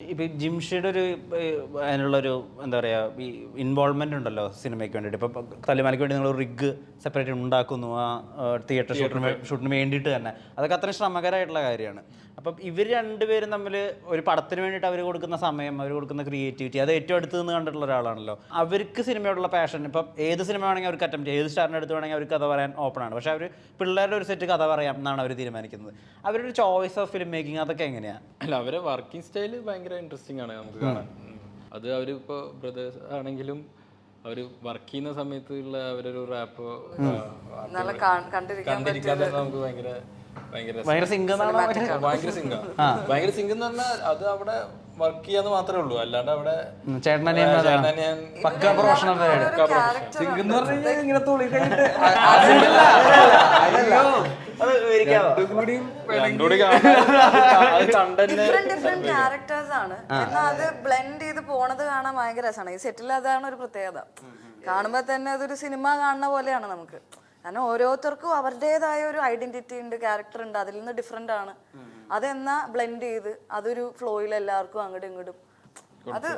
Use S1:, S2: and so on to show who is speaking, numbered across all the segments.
S1: ഇപ്പം ജിംഷിയുടെ ഒരു അതിനുള്ളൊരു എന്താ പറയുക ഈ ഇൻവോൾവ്മെൻ്റ് ഉണ്ടല്ലോ സിനിമയ്ക്ക് വേണ്ടിയിട്ട്. ഇപ്പം തല്ലിമാലയ്ക്ക് വേണ്ടി നിങ്ങൾ റിഗ് സെപ്പറേറ്റ് ഉണ്ടാക്കുന്നു ആ തിയേറ്റർ ഷൂട്ടിന് വേണ്ടിയിട്ട് തന്നെ. അതൊക്കെ അത്രയും ശ്രമകരമായിട്ടുള്ള കാര്യമാണ്. അപ്പം ഇവർ രണ്ടുപേരും തമ്മിൽ ഒരു പടത്തിന് വേണ്ടിയിട്ട് അവർ കൊടുക്കുന്ന സമയം, അവർ കൊടുക്കുന്ന ക്രിയേറ്റിവിറ്റി, അത് ഏറ്റവും അടുത്ത് നിന്ന് കണ്ടിട്ടുള്ള ഒരാളാണല്ലോ. അവർക്ക് സിനിമയോടുള്ള പാഷൻ, ഇപ്പം ഏത് സിനിമ വേണമെങ്കിൽ അവർക്ക് അറ്റംപ്റ്റ് ചെയ്യും, ഏത് സ്റ്റാറിൻ്റെ അടുത്ത് വേണമെങ്കിൽ അവർ കഥ പറയാൻ ഓപ്പണാണ്. പക്ഷേ അവർ പിള്ളേരുടെ ഒരു സെറ്റ് കഥ പറയാം എന്നാണ് അവർ തീരുമാനിക്കുന്നത്. അവരുടെ ചോയ്സ് ഓഫ് ഫിലിം മേക്കിംഗ് അതൊക്കെ എങ്ങനെയാണ്?
S2: അല്ല, അവരെ വർക്കിംഗ് സ്റ്റൈല് ഭയങ്കര ഇൻട്രസ്റ്റിംഗ് ആണ് നമുക്ക് കാണാൻ. അത് അവരിപ്പോൾ ബ്രദേഴ്സ് ആണെങ്കിലും അവർ വർക്ക് ചെയ്യുന്ന സമയത്തുള്ള അവരൊരു റാപ്പ് കണ്ടിരിക്കാൻ നമുക്ക് ഭയങ്കര സിംഗ് എന്ന് പറഞ്ഞാൽ അത് അവിടെ വർക്ക് ചെയ്യാന്ന് മാത്രമേ ഉള്ളൂ. അല്ലാണ്ട് അവിടെ
S3: ക്യാരക്ടേഴ്സ് ആണ്. എന്നാൽ അത് ബ്ലെൻഡ് ചെയ്ത് പോണത് കാണാൻ ഭയങ്കര രസമാണ്. ഈ സെറ്റിൽ അതാണ് ഒരു പ്രത്യേകത. കാണുമ്പോ തന്നെ അതൊരു സിനിമ കാണുന്ന പോലെയാണ് നമുക്ക്. കാരണം ഓരോരുത്തർക്കും അവരുടേതായ ഒരു ഐഡന്റിറ്റി ഉണ്ട്, ക്യാരക്ടർ ഉണ്ട്, അതിൽ നിന്ന് ഡിഫറെന്റ് ആണ്. അതെന്നാ ബ്ലെൻഡ് ചെയ്ത് അതൊരു ഫ്ലോയിൽ എല്ലാവർക്കും അങ്ങോട്ടും ഇങ്ങോട്ടും അത്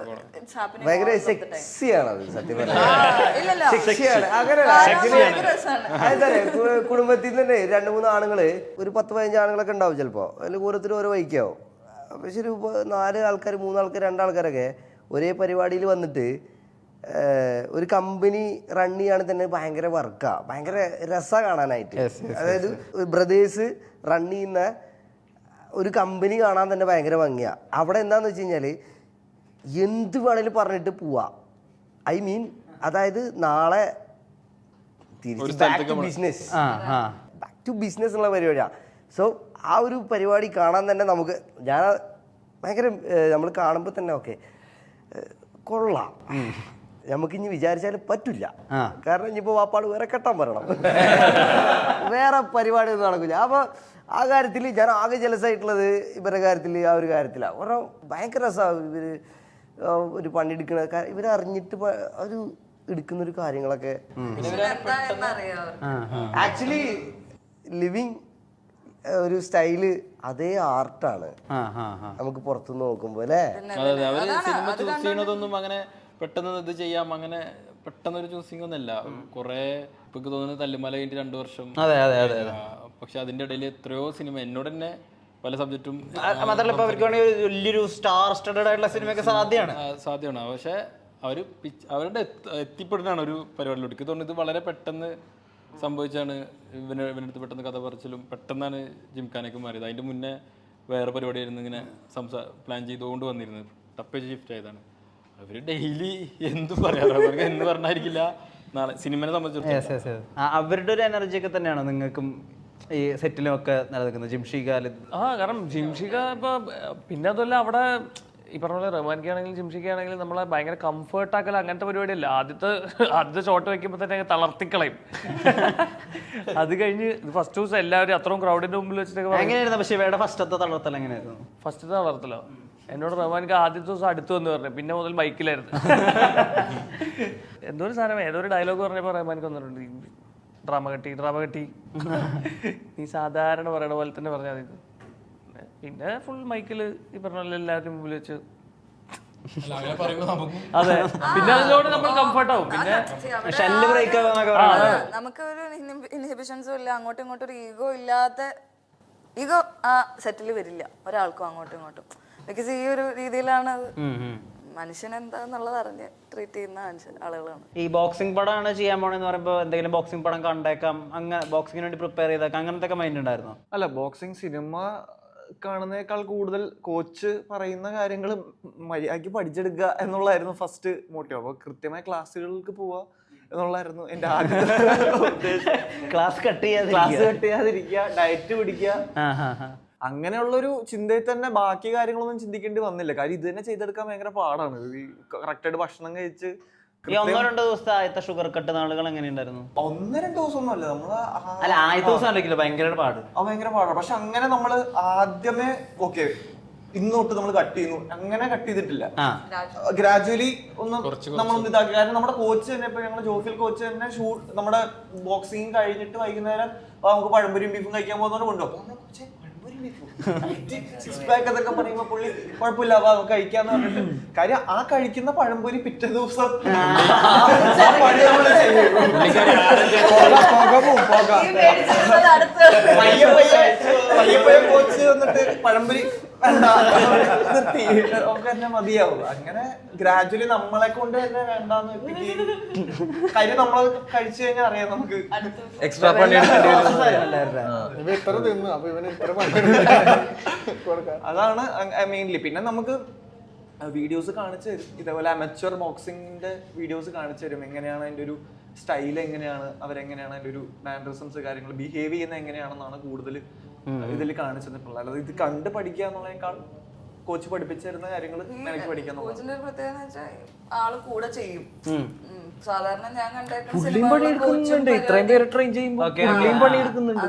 S4: ഭയങ്കര സെക്സിയാണ്. അത് സത്യം കുടുംബത്തിൽ തന്നെ 2-3 ആണുങ്ങള്, ഒരു 10-15 ആണുങ്ങളൊക്കെ ഉണ്ടാവും ചിലപ്പോ. അതിൽ ഓരോരുത്തരും ഓരോ വൈക്കാവും. പക്ഷെ ഒരു 4 ആൾക്കാർ, 3 ആൾക്കാർ, 2 ആൾക്കാരൊക്കെ ഒരേ പരിപാടിയിൽ വന്നിട്ട് ഒരു കമ്പനി റൺ ചെയ്യാണ് തന്നെ ഭയങ്കര വർക്കാ, ഭയങ്കര രസമാണ് കാണാനായിട്ട്. അതായത് ബ്രദേഴ്സ് റൺ ചെയ്യുന്ന ഒരു കമ്പനി കാണാൻ തന്നെ ഭയങ്കര ഭംഗിയാ. അവിടെ എന്താന്ന് വെച്ച് കഴിഞ്ഞാല് എന്ത് വേണേലും പറഞ്ഞിട്ട് പോവാ. ഐ മീൻ, അതായത് നാളെ തിരിച്ച് ബാക്ക് ടു ബിസിനസ് ഉള്ള പരിപാടിയാണ്. സോ ആ ഒരു പരിപാടി കാണാൻ തന്നെ നമുക്ക് ഭയങ്കര നമ്മൾ കാണുമ്പോൾ തന്നെ ഓക്കെ കൊള്ളാം. നമുക്കിനി വിചാരിച്ചാലും പറ്റില്ല. കാരണം ഇനിയിപ്പോൾ വാപ്പാട് വേറെ കെട്ടാൻ പറയണം, വേറെ പരിപാടി ഒന്നും നടക്കില്ല. അപ്പോൾ ആ കാര്യത്തിൽ ഞാൻ ആകെ ജലസായിട്ടുള്ളത് ഇവരുടെ കാര്യത്തിൽ, ആ ഒരു കാര്യത്തിലാണ്. കാരണം ഭയങ്കര രസമാണ് ഇവർ ഒരു പണിയെടുക്കണ, ഇവരറിഞ്ഞിട്ട് ഒരു എടുക്കുന്നൊരു കാര്യങ്ങളൊക്കെ. ആക്ച്വലി ലിവിങ് ഒരു സ്റ്റൈല് അതേ ആർട്ടാണ് നമുക്ക് പുറത്തുനിന്ന് നോക്കുമ്പോ അല്ലേ.
S2: സിനിമ ചൂസ് ചെയ്യണതൊന്നും അങ്ങനെ പെട്ടെന്ന് ഇത് ചെയ്യാം, അങ്ങനെ പെട്ടെന്നൊരു ചൂസിങ് ഒന്നല്ല. കുറെ ഇപ്പൊ തോന്നുന്നു തല്ലുമല കഴിഞ്ഞിട്ട് 2 വർഷം. പക്ഷെ അതിന്റെ ഇടയിൽ എത്രയോ സിനിമ എന്നോട് തന്നെ പല സബ്ജക്റ്റും
S1: വലിയൊരു സ്റ്റാർ സ്റ്റഡഡ് ആയിട്ടുള്ള സിനിമയൊക്കെ
S2: സാധ്യമാണ്. പക്ഷെ അവരുടെ എത്തിപ്പെടുന്നതാണ് ഒരു പരിപാടിയിലോട്ട്. എനിക്ക് തോന്നുന്നു ഇത് വളരെ പെട്ടെന്ന് സംഭവിച്ചാണ്. ഇവനടുത്ത് പെട്ടെന്ന് കഥ പറച്ചിലും പെട്ടെന്നാണ് ജിംഖാനൊക്കെ മാറിയത്. അതിന്റെ മുന്നേ വേറെ പരിപാടിയായിരുന്നു ഇങ്ങനെ പ്ലാൻ ചെയ്തുകൊണ്ട് വന്നിരുന്നത്. ടപ്പേജ് ഷിഫ്റ്റ് ആയതാണ്. അവര് ഡെയിലി എന്തും പറയാറ്, അവർക്ക് എന്ന് പറഞ്ഞായിരിക്കില്ല നാളെ സിനിമനെ സംബന്ധിച്ചിടത്തോളം.
S1: അവരുടെ ഒരു എനർജി ഒക്കെ തന്നെയാണ് നിങ്ങൾക്കും ഈ സെറ്റിലും ഒക്കെ നിലനിൽക്കുന്നത് ജിംഷിക്കാല്.
S5: കാരണം ജിംഷിക ഇപ്പൊ പിന്നെ അതുമല്ല അവിടെ ഈ പറഞ്ഞ പോലെ റഹ്മാനിക്കാണെങ്കിലും ജിംഷിക്കാണെങ്കിലും നമ്മളെ ഭയങ്കര കംഫർട്ട് ആക്കൽ അങ്ങനത്തെ പരിപാടിയല്ല. ആദ്യത്തെ ഷോട്ട് വെക്കുമ്പോൾ തന്നെ തളർത്തിക്കളയും. അത് കഴിഞ്ഞ് ഫസ്റ്റ് ദിവസം എല്ലാവരും അത്രയും ക്രൗഡിന്റെ മുമ്പിൽ വെച്ചിട്ടൊക്കെ
S1: എങ്ങനെയായിരുന്നു? പക്ഷേ ഇവയുടെ ഫസ്റ്റത്തെ തളർത്തൽ എങ്ങനെയായിരുന്നു?
S5: ഫസ്റ്റത്തെ തളർത്തലോ, എന്നോട് റഹ്മാനിക്ക് ആദ്യത്തെ ദിവസം അടുത്ത് വന്ന് പറഞ്ഞു, പിന്നെ മുതൽ ബൈക്കിലായിരുന്നു. എന്തോ ഒരു സാധനം, ഏതോ ഒരു ഡയലോഗ് പറഞ്ഞപ്പോൾ റഹ്മാനിക്ക് വന്നിട്ടുണ്ട്, ഡ്രാമ കട്ടി നീ സാധാരണ പറയണ പോലെ തന്നെ പറഞ്ഞാൽ മതി. പിന്നെ ഫുൾ മൈക്കിൽ ഈ പറഞ്ഞ പോലെ എല്ലാവരും മുമ്പിൽ വെച്ച് അതെ. പിന്നെ അതിനോട് നമ്മൾ കംഫർട്ട് ആവും. പിന്നെ
S3: നമുക്ക് ഒരു ഇൻഹിബിഷൻസും ഇല്ല, അങ്ങോട്ടും ഇങ്ങോട്ടും ഒരു ഈഗോ ആ സെറ്റിൽ വരില്ല ഒരാൾക്കും അങ്ങോട്ടും ഇങ്ങോട്ടും. ബിക്കോസ് ഈ ഒരു രീതിയിലാണ് മനുഷ്യൻ എന്താന്നുള്ളത് അറിഞ്ഞ് ട്രീറ്റ് ചെയ്യുന്ന ആളുകളാണ്.
S1: ഈ ബോക്സിംഗ് പടമാണ് ചെയ്യാൻ പോണെന്ന് പറയുമ്പോൾ എന്തെങ്കിലും ബോക്സിംഗ് പടം കണ്ടേക്കാം, അങ്ങനെ ബോക്സിങ്ങിന് വേണ്ടി പ്രിപ്പയർ ചെയ്തേക്കാം, അങ്ങനത്തെ മൈൻഡ് ഉണ്ടായിരുന്നോ?
S6: അല്ല, ബോക്സിംഗ് സിനിമ കാണുന്നേക്കാൾ കൂടുതൽ കോച്ച് പറയുന്ന കാര്യങ്ങൾ മര്യാദയ്ക്ക് പഠിച്ചെടുക്കുക എന്നുള്ളതായിരുന്നു ഫസ്റ്റ് മോട്ടീവ്. അപ്പോൾ കൃത്യമായ ക്ലാസ്സുകൾക്ക് പോവുക എന്നുള്ളതായിരുന്നു എൻ്റെ ആദ്യത്തെ
S1: ക്ലാസ് കട്ട്
S6: ചെയ്യാതിരിക്കുക, ഡയറ്റ് പിടിക്കുക. അങ്ങനെയുള്ളൊരു ചിന്തയിൽ തന്നെ ബാക്കി കാര്യങ്ങളൊന്നും ചിന്തിക്കേണ്ടി വന്നില്ല. കാര്യം ഇത് തന്നെ ചെയ്തെടുക്കാൻ ഭയങ്കര പാടാണ്. ഈ കറക്റ്റായിട്ട് ഭക്ഷണം കഴിച്ച്
S1: 1-2 ദിവസത്തെ ആദ്യത്തെ ഷുഗർ കട്ട് നാളുകൾ എങ്ങനെയുണ്ടായിരുന്നു?
S6: 1-2 ദിവസമൊന്നും അല്ല,
S1: അല്ല ആദ്യത്തെ ദിവസം അല്ലെങ്കിലോ ഭയങ്കര പാടാണ്.
S6: പക്ഷെ അങ്ങനെ നമ്മള് ആദ്യമേ ഓക്കെ ഇന്നോട്ട് നമ്മൾ കട്ട് ചെയ്യുന്നു, അങ്ങനെ കട്ട് ചെയ്തിട്ടില്ല. ഗ്രാജുവലി നമ്മളൊന്ന് ഇതാക്കി. കാരണം നമ്മുടെ കോച്ച് തന്നെ, ഇപ്പൊ ഞങ്ങളുടെ ജോഫിൽ കോച്ച് തന്നെ നമ്മുടെ ബോക്സിങ് കഴിഞ്ഞിട്ട് വൈകുന്നേരം നമുക്ക് പഴംപൊരിയും ബീഫും കഴിക്കാൻ പോകുന്നവരെ കൊണ്ടുപോകും. സിക്സ് പാക്ക് എന്നൊക്കെ പറയുമ്പോ പുള്ളി കുഴപ്പമില്ല വാ നമുക്ക് കഴിക്കാന്ന് പറഞ്ഞിട്ട് കാര്യം ആ കഴിക്കുന്ന പഴംപൊരി പിറ്റേ ദിവസം ആ പണി നമ്മള് ചെയ്യും.
S3: ഈ മേടിച്ചിട്ടുള്ളത് അടുത്ത്
S6: പയ്യെ പയ്യെ കോച്ച് വന്നിട്ട് പഴംപൊരി വേണ്ട നിർത്തി നമുക്ക് തന്നെ മതിയാവും. അങ്ങനെ ഗ്രാജുവലി നമ്മളെ കൊണ്ട് തന്നെ വേണ്ടാന്ന് വെപ്പിക്കുകയും കാര്യം നമ്മൾ കഴിച്ചു കഴിഞ്ഞാൽ അറിയാം നമുക്ക്
S5: എക്സ്ട്രാ പണി
S6: അതാണ് മെയിൻലി. പിന്നെ നമുക്ക് വീഡിയോസ് കാണിച്ചു തരും, ഇതേപോലെ അമച്വർ ബോക്സിങ്ങിന്റെ വീഡിയോസ് കാണിച്ചു തരും എങ്ങനെയാണ് അതിന്റെ ഒരു സ്റ്റൈൽ, എങ്ങനെയാണ് അവരെങ്ങനെയാണ് അതിന്റെ ഒരു മാനറിസംസ് കാര്യങ്ങൾ ബിഹേവ് ചെയ്യുന്നത് എങ്ങനെയാണെന്നാണ് കൂടുതൽ ഇതിൽ കാണിച്ചു തന്നിട്ടുള്ളത്. അല്ലാതെ ഇത് കണ്ട് പഠിക്കുക എന്നുള്ളതിനേക്കാൾ കോച്ച് പഠിപ്പിച്ചു തരുന്ന കാര്യങ്ങൾ എനിക്ക് പഠിക്കാൻ
S3: കോച്ചിന്റെ ഒരു പ്രത്യേകത എന്ന് വെച്ചാൽ ആള് കൂടെ ചെയ്യും. സാധാരണ ഞാൻ കണ്ടേക്കുന്ന
S5: ഇത്രയും പേര് ട്രെയിൻ ചെയ്യുമ്പോൾ പണിയെടുക്കുന്നുണ്ട്.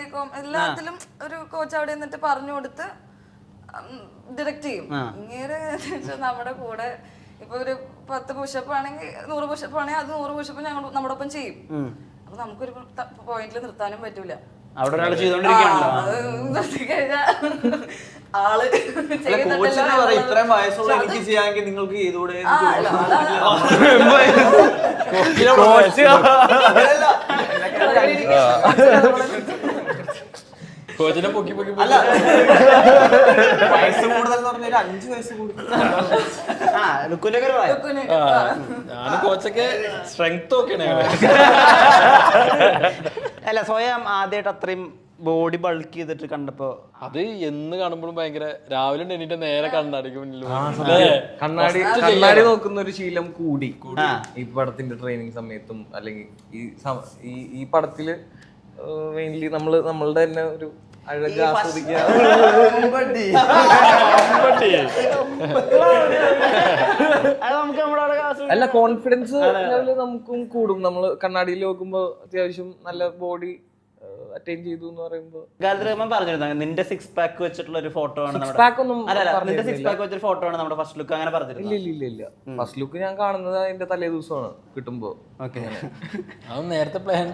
S3: ഇപ്പം എല്ലാത്തിലും ഒരു കോച്ച് അവിടെ നിന്നിട്ട് പറഞ്ഞു കൊടുത്ത് ഡയറക്റ്റ് ചെയ്യും. ഇങ്ങനെ നമ്മുടെ കൂടെ ഇപ്പൊ ഒരു 10 പുഷപ്പ് ആണെങ്കിൽ 100 പുഷപ്പ് ആണെങ്കിൽ അത് 100 പുഷപ്പ് ഞങ്ങൾ നമ്മുടെ ഒപ്പം ചെയ്യും. അപ്പൊ നമുക്കൊരു പോയിന്റിൽ നിർത്താനും പറ്റൂല.
S1: അവിടെ ഒരാൾ ചെയ്തോണ്ടിരിക്കുകയാണല്ലോ.
S3: ആള്
S6: കോച്ചിന് പറയും ഇത്രയും വയസ്സുള്ള എനിക്ക് ചെയ്യാമെങ്കിൽ നിങ്ങൾക്ക് ചെയ്തുകൂടെ.
S2: കോച്ചിനെ പൊക്കി പൊക്കി
S6: അല്ല വയസ്സ് കൂടുതൽ എന്ന് പറഞ്ഞാൽ 5 വയസ്സ് കൂടുതൽ.
S2: ഞാൻ കോച്ചൊക്കെ സ്ട്രെങ്ത് നോക്കണേ.
S1: അല്ല സ്വയം ആദ്യമായിട്ട് അത്രയും ബോഡി ബൾക്ക് ചെയ്തിട്ട് കണ്ടപ്പോ
S2: അത് എന്ന് കാണുമ്പോഴും ഭയങ്കര രാവിലെ എണീറ്റ് നേരെ കണ്ണാടിക്ക് മുന്നിൽ
S5: കണ്ണാടി നോക്കുന്ന ഒരു ശീലം കൂടി ഈ പടത്തിന്റെ ട്രെയിനിങ് സമയത്തും. അല്ലെങ്കിൽ ഈ പടത്തില് മെയിൻലി നമ്മളുടെ തന്നെ ഒരു അഴക് ആസ്വദിക്കുക. അല്ല കോൺഫിഡൻസ് ലെവല് നമുക്കും കൂടും. നമ്മള് കണ്ണാടിയിൽ നോക്കുമ്പോ അത്യാവശ്യം നല്ല ബോഡി അറ്റൈൻ ചെയ്തു എന്ന് പറയുമ്പോ.
S1: ഗാൽദ്രഹ്മാൻ പറഞ്ഞിരുന്നു നിന്റെ 6 പാക്ക് വെച്ചിട്ടുള്ള ഒരു ഫോട്ടോ ആണ്
S5: നിന്റെ 6
S1: പാക്ക് വെച്ചൊരു ഫോട്ടോ ആണ് നമ്മുടെ ഫസ്റ്റ് ലുക്ക് അങ്ങനെ പറഞ്ഞിരുന്നു.
S5: ഇല്ല ഫസ്റ്റ് ലുക്ക് ഞാൻ കാണുന്നത് അതിന്റെ തലേ ദിവസമാണ് കിട്ടുമ്പോ.
S2: അത് നേരത്തെ പ്ലാൻ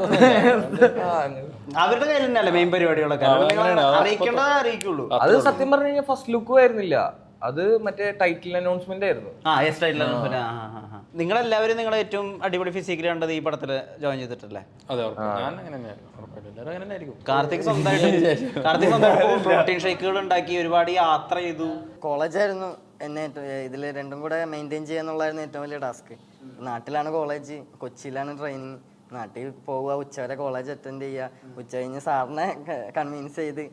S1: അവരുടെ കയ്യിൽ തന്നെയല്ലേ മെയിൻ പരിപാടികളൊക്കെ അറിയിക്കേണ്ടത് അറിയിക്കുള്ളൂ.
S5: അത് സത്യം പറഞ്ഞു കഴിഞ്ഞാൽ ഫസ്റ്റ് ലുക്കും ആയിരുന്നില്ല, അത് മറ്റേ ടൈറ്റിൽ അനൗൺസ്മെന്റ് ആയിരുന്നു.
S1: നിങ്ങളെല്ലാവരും നിങ്ങളെ ഏറ്റവും അടിപൊളി ഫിസിക്കലി കണ്ടത് ഈ പടത്തില് ജോയിൻ ചെയ്തിട്ടല്ലേ?
S2: അതെ ഞാൻ അങ്ങനെ
S1: കാർത്തിക് സ്വന്തമായിട്ട് പ്രോട്ടീൻ ഷേക്കുകൾ ഉണ്ടാക്കി ഒരുപാട് യാത്ര ചെയ്തു.
S7: കോളേജായിരുന്നു എന്നെ ഇതിൽ രണ്ടും കൂടെ മെയിൻറ്റെയിൻ ചെയ്യാന്നുള്ളതായിരുന്നു ഏറ്റവും വലിയ ടാസ്ക്. നാട്ടിലാണ് കോളേജ്, കൊച്ചിയിലാണ് ട്രെയിനിങ്. നാട്ടിൽ പോവുക, ഉച്ചവരെ കോളേജ് അറ്റൻഡ് ചെയ്യുക, ഉച്ച കഴിഞ്ഞ് സാറിനെ കൺവിൻസ് ചെയ്ത്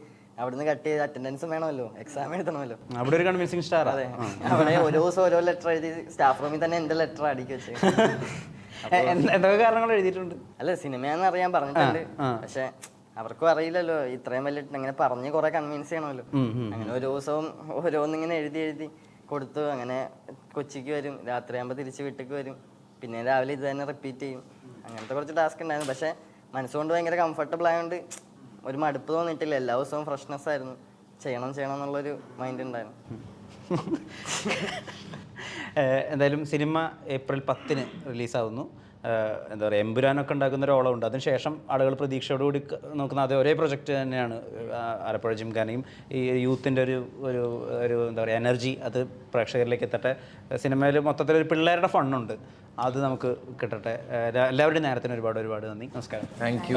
S7: അവിടുന്ന് കട്ട് ചെയ്ത് അറ്റൻഡൻസും വേണമല്ലോ, എക്സാം എഴുതണമല്ലോ.
S1: അവിടെ ഒരു കൺവിൻസിങ് സ്റ്റാർ.
S7: അതെ, അവിടെ ഓരോ ദിവസം ഓരോ ലെറ്റർ എഴുതി സ്റ്റാഫ് റൂമിൽ തന്നെ എന്റെ ലെറ്റർ അടിക്കി വെച്ച്.
S1: എന്തൊക്കെ കാരണങ്ങൾ എഴുതിയിട്ടുണ്ട്?
S7: അല്ല സിനിമയാന്ന് അറിയാൻ പറഞ്ഞിട്ടുണ്ട്, പക്ഷെ അവർക്കും അറിയില്ലല്ലോ ഇത്രയും വലിയ അങ്ങനെ പറഞ്ഞ് കുറെ കൺവിൻസ് ചെയ്യണമല്ലോ. അങ്ങനെ ഓരോ ദിവസവും ഓരോന്നിങ്ങനെ എഴുതി കൊടുത്തു. അങ്ങനെ കൊച്ചിക്ക് വരും, രാത്രിയാകുമ്പോൾ തിരിച്ച് വീട്ടിലേക്ക് വരും, പിന്നെ രാവിലെ ഇത് തന്നെ റിപ്പീറ്റ് ചെയ്യും. അങ്ങനത്തെ കുറച്ച് ടാസ്ക് ഉണ്ടായിരുന്നു. പക്ഷെ മനസ്സുകൊണ്ട് ഭയങ്കര കംഫർട്ടബിൾ ആയതുകൊണ്ട് ഒരു മടുപ്പ് തോന്നിയിട്ടില്ല. എല്ലാ ദിവസവും ഫ്രഷ്നെസ് ആയിരുന്നു, ചെയ്യണം എന്നുള്ളൊരു മൈൻഡ് ഉണ്ടായിരുന്നു.
S1: എന്തായാലും സിനിമ ഏപ്രിൽ 10 റിലീസാവുന്നു. എന്താ പറയുക, എമ്പുരാനൊക്കെ ഉണ്ടാക്കുന്ന ഒരു ഓളമുണ്ട്. അതിനുശേഷം ആളുകൾ പ്രതീക്ഷയോടുകൂടി നോക്കുന്ന അതേ ഒരേ പ്രൊജക്റ്റ് തന്നെയാണ് ആലപ്പുഴ ജിംഖാനയും. ഈ യൂത്തിൻ്റെ ഒരു എന്താ പറയുക എനർജി അത് പ്രേക്ഷകരിലേക്ക് എത്തട്ടെ. സിനിമയിൽ മൊത്തത്തിലൊരു പിള്ളേരുടെ ഫണ്ണുണ്ട്, അത് നമുക്ക് കിട്ടട്ടെ. എല്ലാവരുടെയും നേരത്തിന് ഒരുപാട് നന്ദി. നമസ്കാരം.
S5: Thank you.